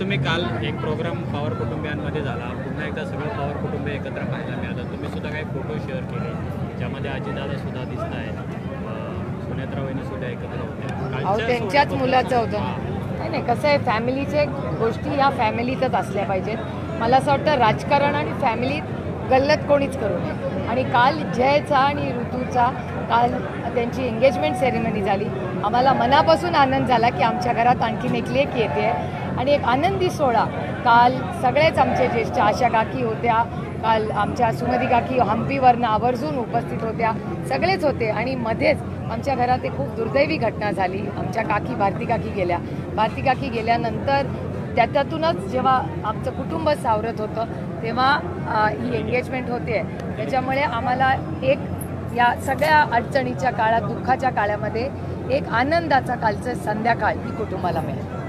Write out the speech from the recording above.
तुम्ही काल एक प्रोग्राम पवार कुटुंबियांमध्ये झाला, पुन्हा एकदा सगळं पवार कुटुंब एकत्र पाहायला मिळालं. तुम्ही सुद्धा काही फोटो शेअर केले ज्यामध्ये अजितदादा सुद्धा दिसत आहेत, सुनेत्रा वहिनी सुद्धा एकत्र होत्या. त्यांच्याच मुलाचं होतं. नाही कसं आहे, फॅमिलीचे गोष्टी ह्या फॅमिलीतच असल्या पाहिजेत. मला असं वाटतं राजकारण आणि फॅमिलीत गल्लत कोणीच करू नये. आणि काल जयचा आणि ऋतूचा काल त्यांची एंगेजमेंट सेरेमनी झाली. आम्हाला मनापासून आनंद झाला की आमच्या घरात आणखीन एक लेक येते आणि एक आनंदी सोहळा. काल सगळेच आमचे ज्येष्ठ आशा काकी होत्या, काल आमच्या सुमती काकी हम्पीवरनं आवर्जून उपस्थित होत्या, सगळेच होते. आणि मध्येच आमच्या घरात एक खूप दुर्दैवी घटना झाली. आमच्या काकी भारती काकी गेल्यानंतर त्यातूनच जेव्हा आमचं कुटुंब सावरत होतं तेव्हा ही एंगेजमेंट होते. त्याच्यामुळे आम्हाला एक या सगळ्या अडचणीच्या काळात, दुःखाच्या काळामध्ये एक आनंदाचा कालचं संध्याकाळ ही कुटुंबाला मिळेल.